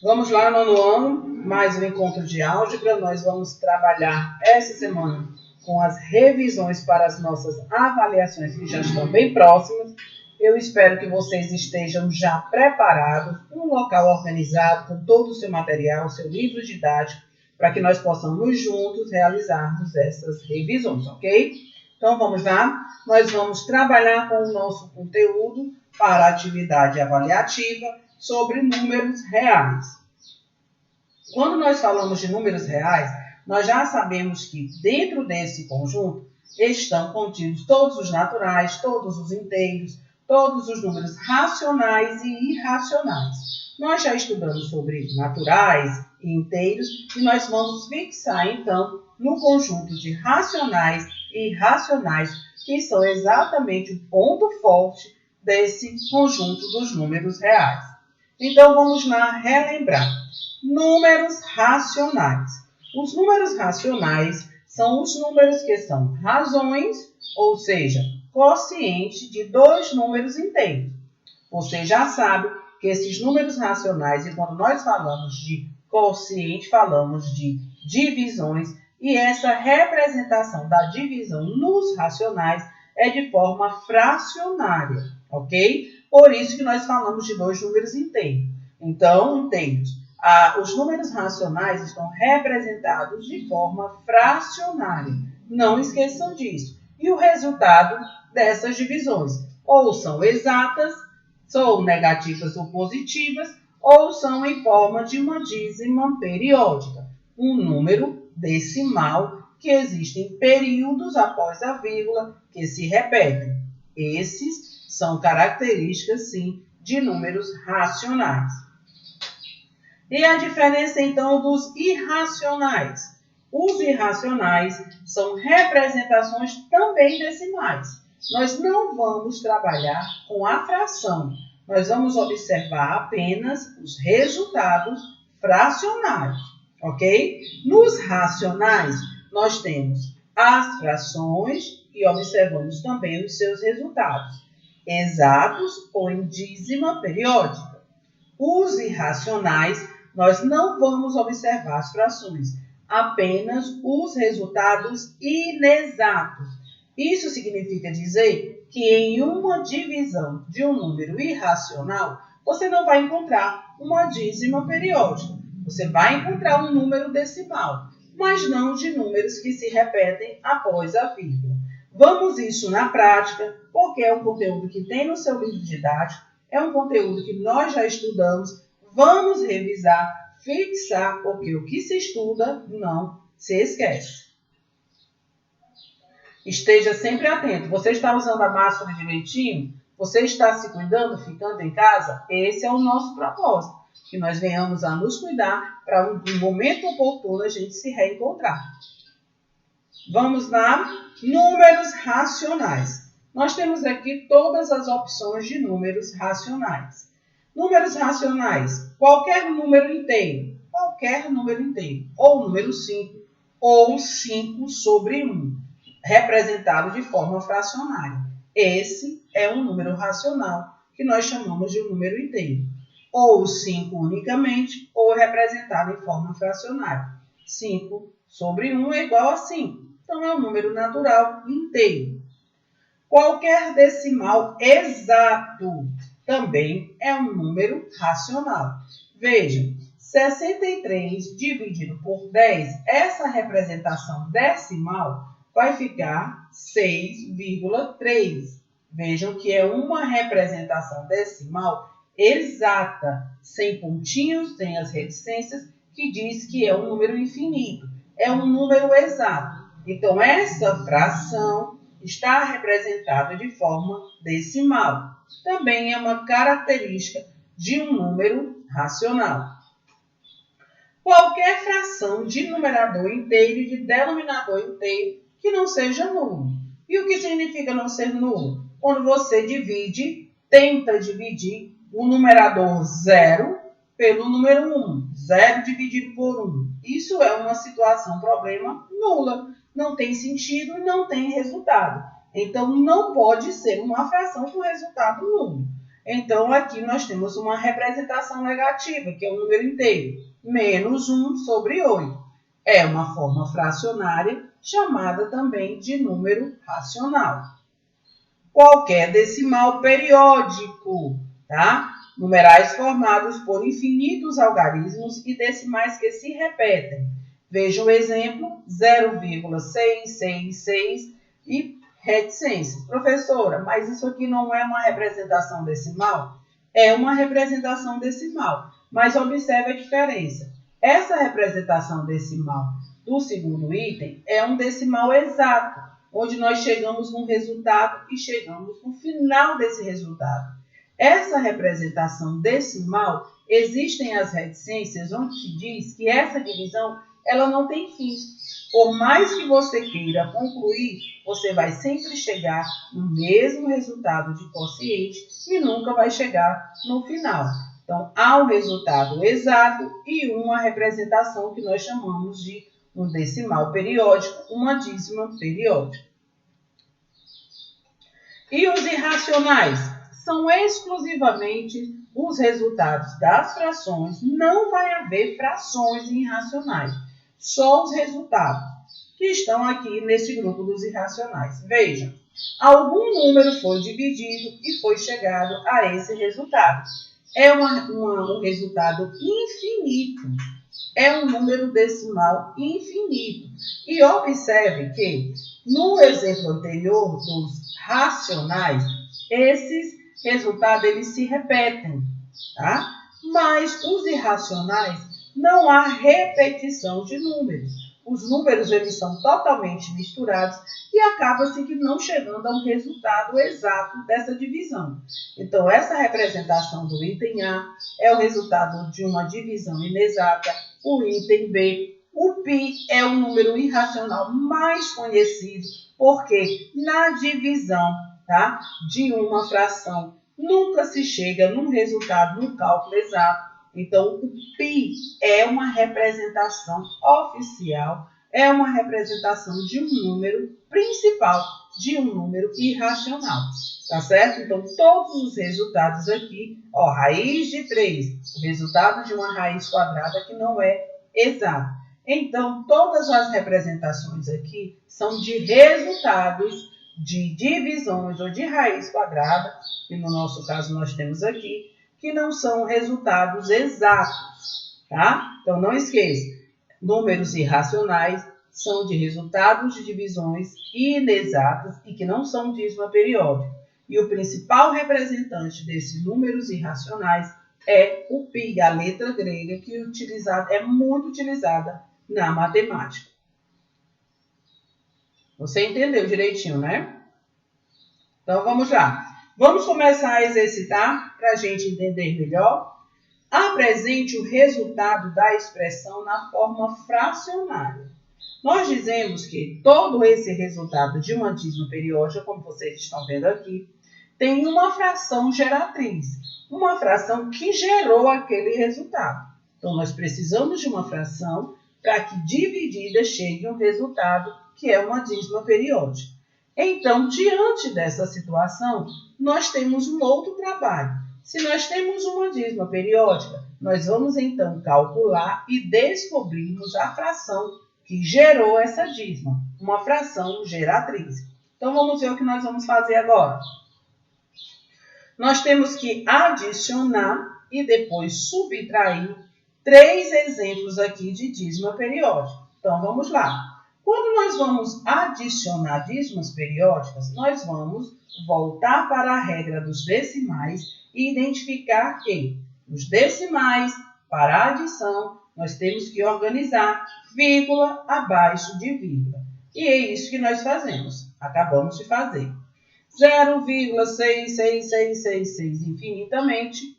Vamos lá, nono ano, mais um encontro de álgebra. Nós vamos trabalhar essa semana com as revisões para as nossas avaliações que já estão bem próximas. Eu espero que vocês estejam já preparados, um local organizado com todo o seu material, seu livro didático, para que nós possamos juntos realizarmos essas revisões, ok? Então vamos lá, nós vamos trabalhar com o nosso conteúdo para a atividade avaliativa sobre números reais. Quando nós falamos de números reais, nós já sabemos que dentro desse conjunto estão contidos todos os naturais, todos os inteiros, todos os números racionais e irracionais. Nós já estudamos sobre naturais e inteiros e nós vamos fixar, então, no conjunto de racionais e irracionais, que são exatamente o ponto forte desse conjunto dos números reais. Então, vamos lá relembrar. Números racionais. Os números racionais são os números que são razões, ou seja, quociente de dois números inteiros. Você já sabe que esses números racionais, e quando nós falamos de quociente, falamos de divisões, e essa representação da divisão nos racionais é de forma fracionária, ok? Por isso que nós falamos de dois números inteiros. Então, inteiros. Os números racionais estão representados de forma fracionária. Não esqueçam disso. E o resultado dessas divisões ou são exatas, são negativas ou positivas, ou são em forma de uma dízima periódica, um número decimal que existem períodos após a vírgula que se repetem. Esses são características, sim, de números racionais. E a diferença, então, dos irracionais? Os irracionais são representações também decimais. Nós não vamos trabalhar com a fração. Nós vamos observar apenas os resultados fracionários, ok? Nos racionais, nós temos as frações e observamos também os seus resultados, exatos ou em dízima periódica. Os irracionais, nós não vamos observar as frações, apenas os resultados inexatos. Isso significa dizer que em uma divisão de um número irracional, você não vai encontrar uma dízima periódica. Você vai encontrar um número decimal, mas não de números que se repetem após a vírgula. Vamos isso na prática, porque é um conteúdo que tem no seu livro didático, é um conteúdo que nós já estudamos. Vamos revisar, fixar, porque o que se estuda não se esquece. Esteja sempre atento. Você está usando a máscara direitinho? Você está se cuidando, ficando em casa? Esse é o nosso propósito. Que nós venhamos a nos cuidar para um momento oportuno a gente se reencontrar. Vamos lá. Números racionais. Nós temos aqui todas as opções de números racionais. Números racionais. Qualquer número inteiro. Ou número 5, ou 5 sobre 1. Representado de forma fracionária. Esse é um número racional, que nós chamamos de um número inteiro. Ou 5 unicamente, ou representado em forma fracionária. 5 sobre 1 é igual a 5. Então, é um número natural inteiro. Qualquer decimal exato também é um número racional. Vejam, 63 dividido por 10, essa representação decimal vai ficar 6,3. Vejam que é uma representação decimal exata, sem pontinhos, sem as reticências, que diz que é um número infinito. É um número exato. Então, essa fração está representada de forma decimal. Também é uma característica de um número racional. Qualquer fração de numerador inteiro e de denominador inteiro que não seja nulo. E o que significa não ser nulo? Quando você tenta dividir o numerador 0 pelo número 1. 0 dividido por 1. Isso é uma situação, problema nula. Não tem sentido e não tem resultado. Então, não pode ser uma fração com resultado nulo. Então, aqui nós temos uma representação negativa, que é um número inteiro, menos 1 sobre 8. É uma forma fracionária, chamada também de número racional. Qualquer decimal periódico, tá? Numerais formados por infinitos algarismos e decimais que se repetem. Veja o exemplo 0,666 e reticência. Professora, mas isso aqui não é uma representação decimal? É uma representação decimal, mas observe a diferença. Essa representação decimal do segundo item é um decimal exato, onde nós chegamos no resultado e chegamos no final desse resultado. Essa representação decimal, existem as reticências onde se diz que essa divisão ela não tem fim. Por mais que você queira concluir, você vai sempre chegar no mesmo resultado de quociente e nunca vai chegar no final. Então, há um resultado exato e uma representação que nós chamamos de um decimal periódico, uma dízima periódica. E os irracionais? São exclusivamente os resultados das frações, não vai haver frações irracionais, só os resultados que estão aqui nesse grupo dos irracionais. Vejam, algum número foi dividido e foi chegado a esse resultado. É um resultado infinito, é um número decimal infinito. E observe que no exemplo anterior dos racionais, esses resultados eles se repetem, tá? Mas os irracionais não há repetição de números. Os números eles são totalmente misturados e acaba-se que não chegando a um resultado exato dessa divisão. Então, essa representação do item A é o resultado de uma divisão inexata, o item B. O π é o número irracional mais conhecido, porque na divisão, tá, de uma fração nunca se chega num resultado, num cálculo exato. Então, o π é uma representação oficial, é uma representação de um número principal, de um número irracional. Tá certo? Então, todos os resultados aqui, ó, raiz de 3, o resultado de uma raiz quadrada que não é exato. Então, todas as representações aqui são de resultados de divisões ou de raiz quadrada, que no nosso caso nós temos aqui, que não são resultados exatos, tá? Então, não esqueça, números irracionais são de resultados de divisões inexatas e que não são dízima periódica. E o principal representante desses números irracionais é o π, a letra grega, que é muito utilizada na matemática. Você entendeu direitinho, né? Então, vamos lá. Vamos começar a exercitar para a gente entender melhor. Apresente o resultado da expressão na forma fracionária. Nós dizemos que todo esse resultado de uma dízima periódica, como vocês estão vendo aqui, tem uma fração geratriz, uma fração que gerou aquele resultado. Então, nós precisamos de uma fração para que dividida chegue um resultado que é uma dízima periódica. Então, diante dessa situação, nós temos um outro trabalho. Se nós temos uma dízima periódica, nós vamos então calcular e descobrirmos a fração que gerou essa dízima, uma fração geratriz. Então, vamos ver o que nós vamos fazer agora. Nós temos que adicionar e depois subtrair 3 exemplos aqui de dízima periódica. Então, vamos lá. Quando nós vamos adicionar dízimas periódicas, nós vamos voltar para a regra dos decimais e identificar que os decimais, para a adição, nós temos que organizar vírgula abaixo de vírgula. E é isso que nós fazemos. Acabamos de fazer. 0,66666 infinitamente,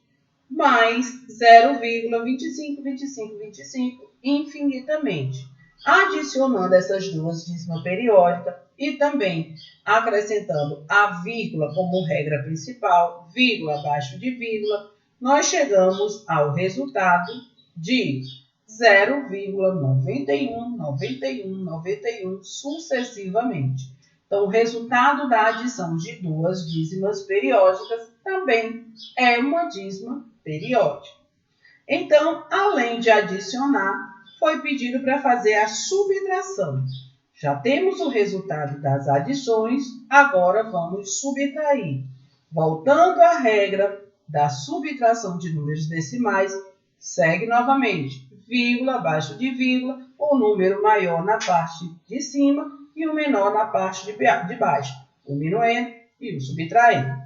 mais 0,252525 infinitamente. Adicionando essas duas dízimas periódicas e também acrescentando a vírgula como regra principal, vírgula abaixo de vírgula, nós chegamos ao resultado de 0,919191 sucessivamente. Então, o resultado da adição de duas dízimas periódicas também é uma dízima periódica. Então, além de adicionar, foi pedido para fazer a subtração. Já temos o resultado das adições, agora vamos subtrair. Voltando à regra da subtração de números decimais, segue novamente, vírgula abaixo de vírgula, o número maior na parte de cima e o menor na parte de baixo, o minuendo e o subtraindo.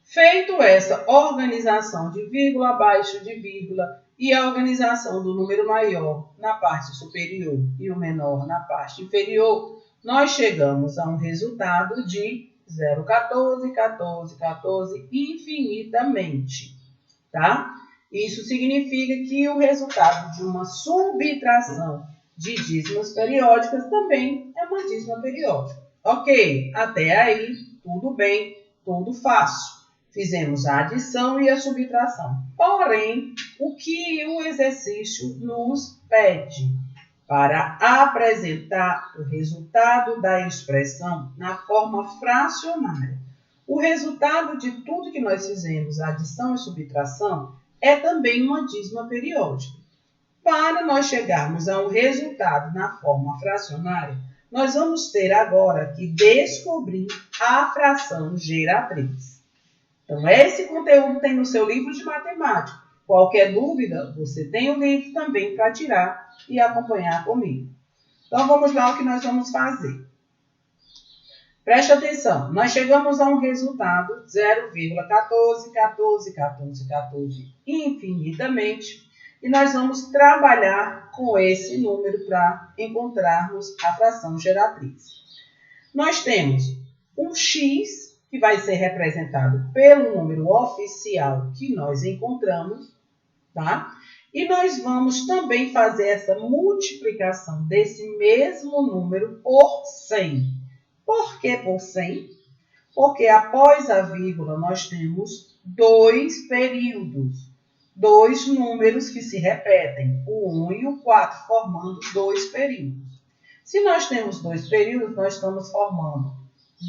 Feito essa organização de vírgula abaixo de vírgula e a organização do número maior na parte superior e o menor na parte inferior, nós chegamos a um resultado de 0,14, 14, 14 infinitamente, tá? Isso significa que o resultado de uma subtração de dízimas periódicas também é uma dízima periódica. Ok, até aí tudo bem, tudo fácil. Fizemos a adição e a subtração. Porém, o que o exercício nos pede? Para apresentar o resultado da expressão na forma fracionária. O resultado de tudo que nós fizemos, adição e subtração, é também uma dízima periódica. Para nós chegarmos a um resultado na forma fracionária, nós vamos ter agora que descobrir a fração geratriz. Então, esse conteúdo tem no seu livro de matemática. Qualquer dúvida, você tem o livro também para tirar e acompanhar comigo. Então, vamos lá o que nós vamos fazer. Preste atenção, nós chegamos a um resultado 0,14, 14, 14, 14 infinitamente e nós vamos trabalhar com esse número para encontrarmos a fração geratriz. Nós temos um x que vai ser representado pelo número oficial que nós encontramos, tá? E nós vamos também fazer essa multiplicação desse mesmo número por 100. Por que por 100? Porque após a vírgula nós temos dois períodos, dois números que se repetem, o 1 e o 4, formando dois períodos. Se nós temos dois períodos, nós estamos formando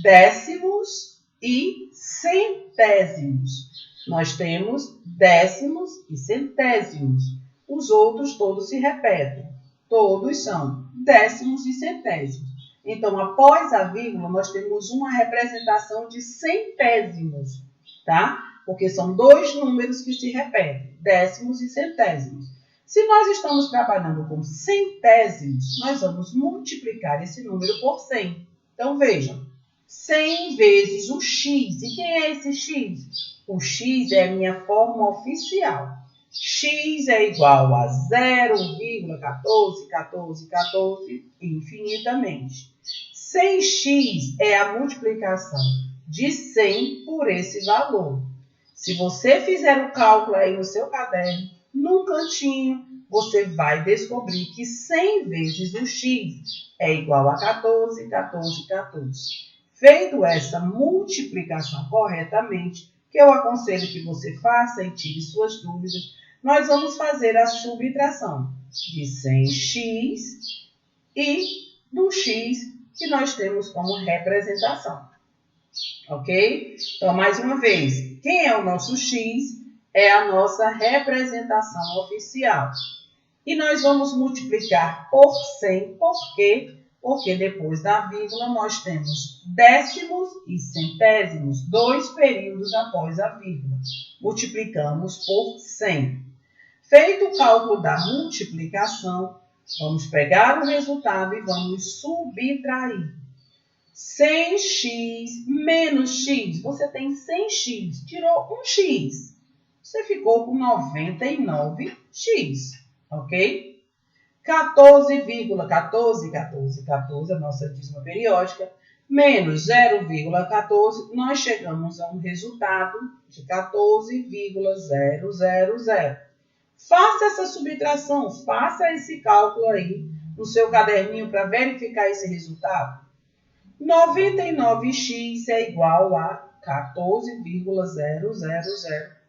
décimos e centésimos. Nós temos décimos e centésimos. Os outros todos se repetem. Todos são décimos e centésimos. Então, após a vírgula, nós temos uma representação de centésimos, tá? Porque são dois números que se repetem, décimos e centésimos. Se nós estamos trabalhando com centésimos, nós vamos multiplicar esse número por 100. Então, vejam. 100 vezes o x. E quem é esse x? O x é a minha forma oficial. X é igual a 0,14, 14, 14 infinitamente. 100x é a multiplicação de 100 por esse valor. Se você fizer o cálculo aí no seu caderno, num cantinho, você vai descobrir que 100 vezes o x é igual a 14, 14, 14. Feito essa multiplicação corretamente, que eu aconselho que você faça e tire suas dúvidas, nós vamos fazer a subtração de 100x e do x que nós temos como representação. Ok? Então, mais uma vez, quem é o nosso x? É a nossa representação oficial. E nós vamos multiplicar por 100, por quê? Porque depois da vírgula nós temos décimos e centésimos, dois períodos após a vírgula. Multiplicamos por 100. Feito o cálculo da multiplicação, vamos pegar o resultado e vamos subtrair. 100x menos x, você tem 100x, tirou um x. Você ficou com 99x, ok? 14,14, a nossa dízima periódica, menos 0,14, nós chegamos a um resultado de 14,000. Faça essa subtração, faça esse cálculo aí no seu caderninho para verificar esse resultado. 99x é igual a 14,000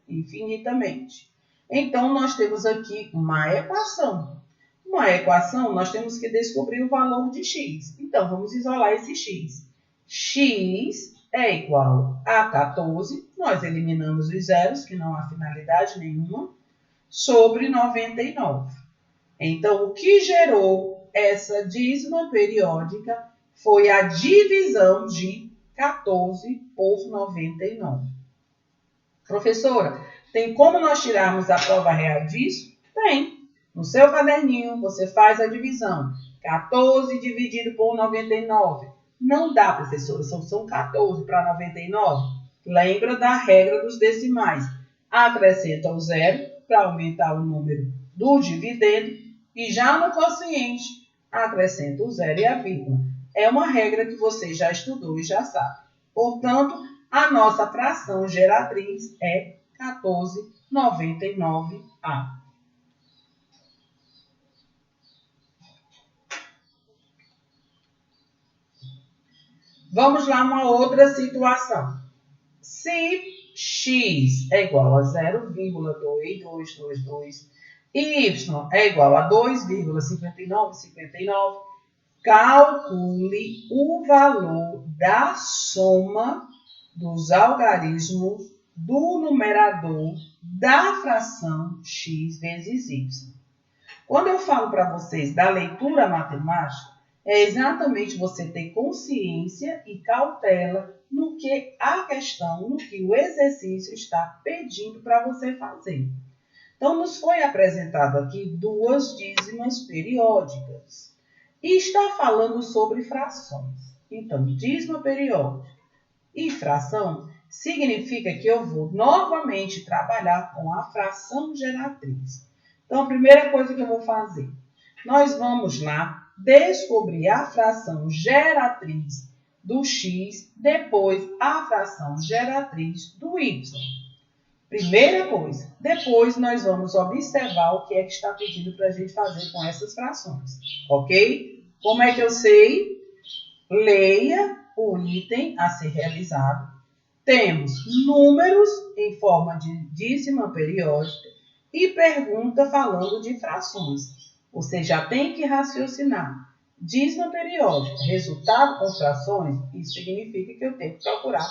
infinitamente. Então, nós temos aqui uma equação. Uma equação, nós temos que descobrir o valor de x. Então, vamos isolar esse x. X é igual a 14 nós eliminamos os zeros, que não há finalidade nenhuma, sobre 99. Então, o que gerou essa dízima periódica foi a divisão de 14 por 99. Professora, tem como nós tirarmos a prova real disso? Tem. No seu caderninho, você faz a divisão. 14 dividido por 99. Não dá, professora, são 14 para 99. Lembra da regra dos decimais. Acrescenta o zero para aumentar o número do dividendo e já no quociente acrescenta o zero e a vírgula. É uma regra que você já estudou e já sabe. Portanto, a nossa fração geratriz é 14,99A. Vamos lá, uma outra situação. Se x é igual a 0,2222 e y é igual a 2,5959, calcule o valor da soma dos algarismos do numerador da fração x vezes y. Quando eu falo para vocês da leitura matemática, é exatamente você ter consciência e cautela no que a questão, no que o exercício está pedindo para você fazer. Então, nos foi apresentado aqui duas dízimas periódicas. E está falando sobre frações. Então, dízima periódica e fração significa que eu vou novamente trabalhar com a fração geratriz. Então, a primeira coisa que eu vou fazer, nós vamos lá descobrir a fração geratriz do x, depois a fração geratriz do y. Primeira coisa. Depois, nós vamos observar o que é que está pedindo para a gente fazer com essas frações. Ok? Como é que eu sei? Leia o item a ser realizado. Temos números em forma de dízima periódica e pergunta falando de frações. Você já tem que raciocinar. Dízima periódica, resultado com frações, isso significa que eu tenho que procurar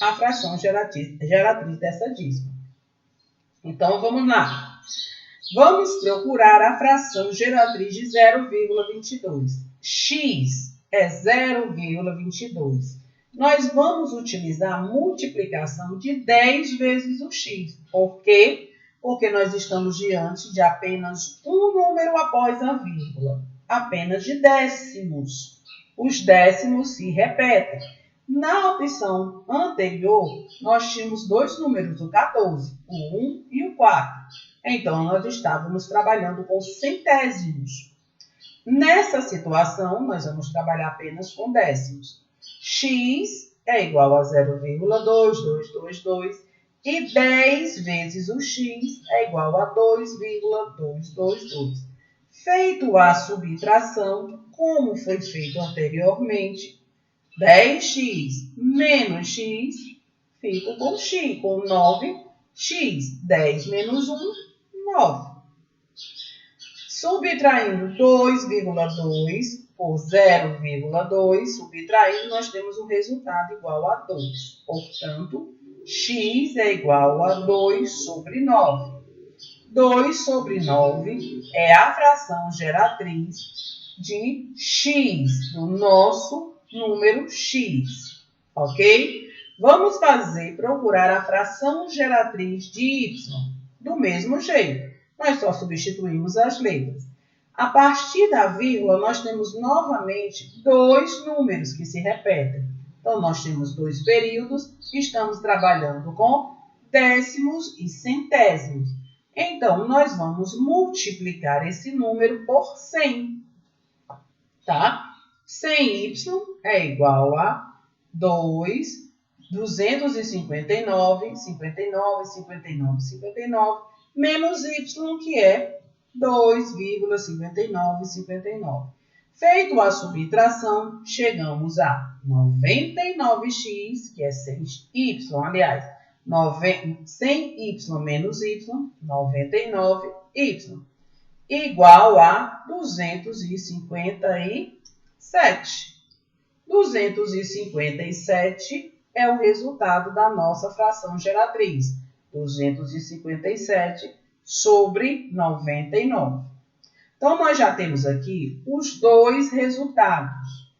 a fração geratriz dessa dízima. Então, vamos lá. Vamos procurar a fração geratriz de 0,22. X é 0,22. Nós vamos utilizar a multiplicação de 10 vezes o x. Por quê? Porque nós estamos diante de apenas um número após a vírgula. Apenas de décimos. Os décimos se repetem. Na opção anterior, nós tínhamos dois números, o 14, o 1 e o 4. Então, nós estávamos trabalhando com centésimos. Nessa situação, nós vamos trabalhar apenas com décimos. X é igual a 0,2222 e 10 vezes o x é igual a 2,222. Feito a subtração, como foi feito anteriormente, 10x menos x, fico com x, com 9x. 10 menos 1, 9. Subtraindo 2,2 por 0,2, subtraindo, nós temos um resultado igual a 2. Portanto, x é igual a 2 sobre 9. 2 sobre 9 é a fração geratriz de x, do nosso número x, ok? Vamos procurar a fração geratriz de y, do mesmo jeito. Nós só substituímos as letras. A partir da vírgula, nós temos novamente dois números que se repetem. Então, nós temos dois períodos, estamos trabalhando com décimos e centésimos. Então, nós vamos multiplicar esse número por 100, tá? 100y é igual a 259, 59, 59, 59, menos y, que é 2,5959. Feito a subtração, chegamos a 99x, que é 100y, aliás, 100y menos y, 99y, igual a 257. 257 é o resultado da nossa fração geratriz, 257 sobre 99. Então, nós já temos aqui os dois resultados,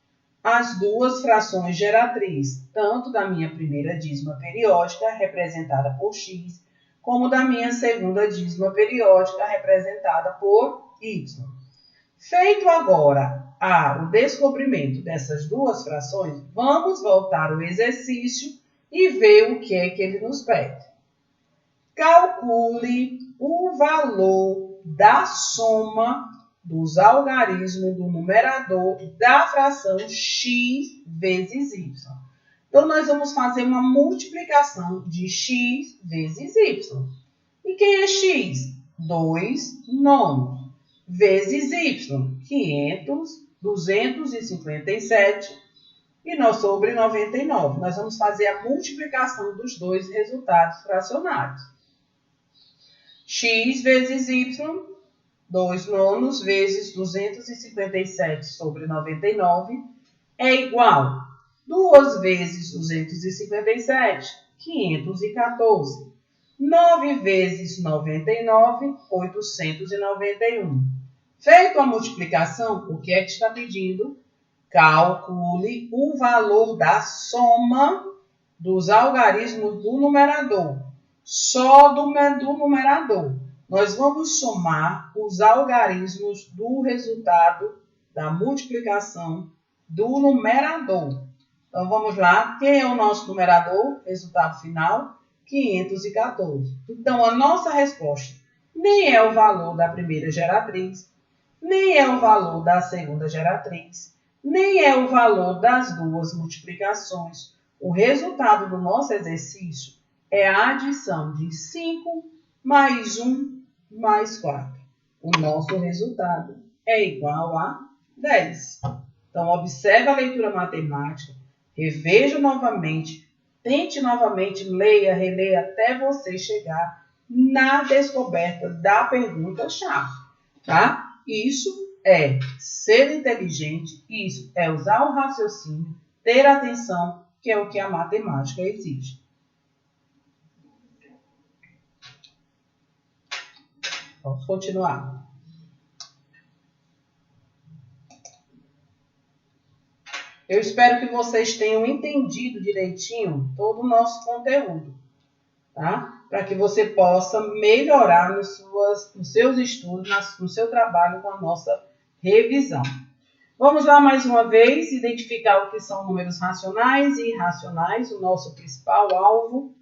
as duas frações geratrizes, tanto da minha primeira dízima periódica, representada por x, como da minha segunda dízima periódica, representada por y. Feito agora o descobrimento dessas duas frações, vamos voltar ao exercício e ver o que é que ele nos pede. Calcule o valor da soma dos algarismos do numerador da fração x vezes y. Então, nós vamos fazer uma multiplicação de x vezes y. E quem é x? 2 nonos. Vezes y, 500, 257 e sobre 99. Nós vamos fazer a multiplicação dos dois resultados fracionários. X vezes y, 2 nonos vezes 257 sobre 99 é igual 2 vezes 257, 514. 9 vezes 99, 891. Feito a multiplicação, o que é que está pedindo? Calcule o valor da soma dos algarismos do numerador. Só do numerador. Nós vamos somar os algarismos do resultado da multiplicação do numerador. Então, vamos lá. Quem é o nosso numerador? Resultado final, 514. Então, a nossa resposta nem é o valor da primeira geratriz, nem é o valor da segunda geratriz, nem é o valor das duas multiplicações. O resultado do nosso exercício é a adição de 5 mais 1 mais 4. O nosso resultado é igual a 10. Então, observe a leitura matemática, reveja novamente, tente novamente, leia, releia até você chegar na descoberta da pergunta-chave, tá? Isso é ser inteligente, isso é usar o raciocínio, ter atenção, que é o que a matemática exige. Vamos continuar. Eu espero que vocês tenham entendido direitinho todo o nosso conteúdo, tá? Para que você possa melhorar nos seus estudos, no seu trabalho com a nossa revisão. Vamos lá mais uma vez identificar o que são números racionais e irracionais, o nosso principal alvo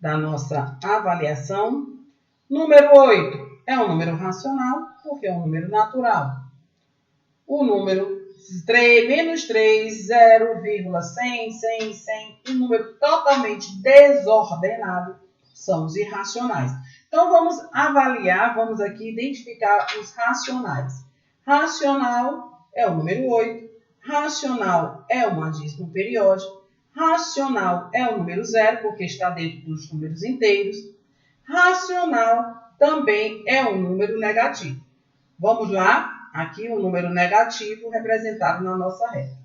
da nossa avaliação. Número 8 é um número racional, porque é um número natural. O número menos 3, 0,100, 100, 100, um número totalmente desordenado, são os irracionais. Então, vamos avaliar, vamos aqui identificar os racionais. Racional é o número 8, racional é uma dízima periódica, racional é o número 0, porque está dentro dos números inteiros, racional também é um número negativo. Vamos lá? Aqui o número negativo representado na nossa reta.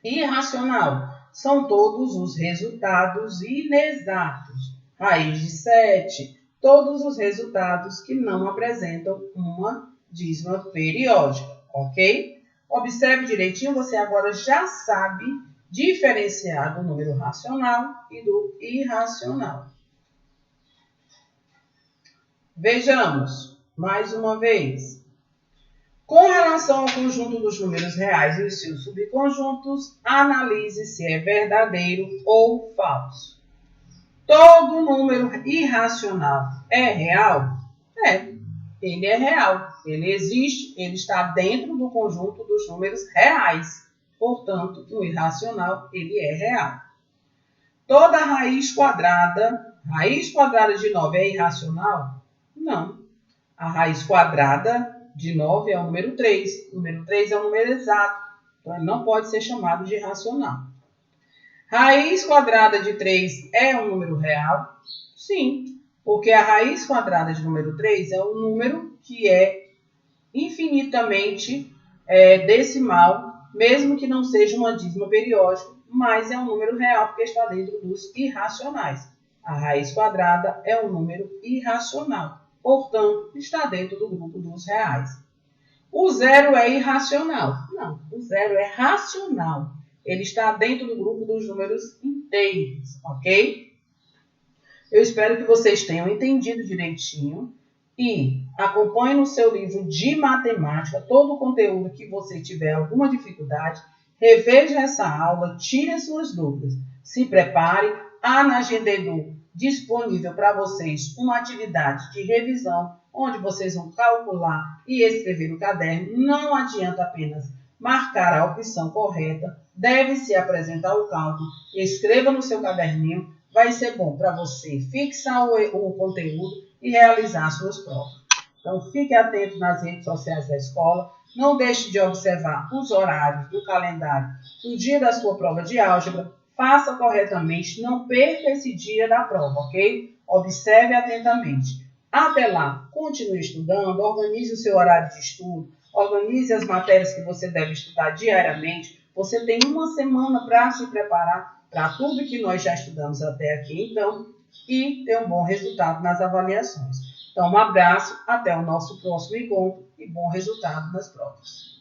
Irracional são todos os resultados inexatos. Raiz de 7, todos os resultados que não apresentam uma dízima periódica, ok? Observe direitinho, você agora já sabe diferenciar do número racional e do irracional. Vejamos, mais uma vez. Com relação ao conjunto dos números reais e os seus subconjuntos, analise se é verdadeiro ou falso. Todo número irracional é real? É, ele é real. Ele existe, ele está dentro do conjunto dos números reais. Portanto, o irracional, ele é real. Toda raiz quadrada de 9 é irracional? Não. A raiz quadrada de 9 é o número 3. O número 3 é um número exato. Então, ele não pode ser chamado de irracional. Raiz quadrada de 3 é um número real? Sim, porque a raiz quadrada de número 3 é um número que é infinitamente decimal, mesmo que não seja uma dízima periódica, mas é um número real porque está dentro dos irracionais. A raiz quadrada é um número irracional, portanto, está dentro do grupo dos reais. O zero é irracional. Não, o zero é racional. Ele está dentro do grupo dos números inteiros, ok? Eu espero que vocês tenham entendido direitinho e acompanhe no seu livro de matemática todo o conteúdo que você tiver alguma dificuldade. Reveja essa aula, tire as suas dúvidas. Se prepare, há na Agenda Edu disponível para vocês uma atividade de revisão, onde vocês vão calcular e escrever no caderno. Não adianta apenas marcar a opção correta, deve-se apresentar o cálculo, escreva no seu caderninho, vai ser bom para você fixar o conteúdo e realizar suas provas. Então, fique atento nas redes sociais da escola, não deixe de observar os horários do calendário do dia da sua prova de álgebra, faça corretamente, não perca esse dia da prova, ok? Observe atentamente. Até lá, continue estudando, organize o seu horário de estudo, organize as matérias que você deve estudar diariamente. Você tem uma semana para se preparar para tudo que nós já estudamos até aqui, então, e ter um bom resultado nas avaliações. Então, um abraço, até o nosso próximo encontro e bom resultado nas provas.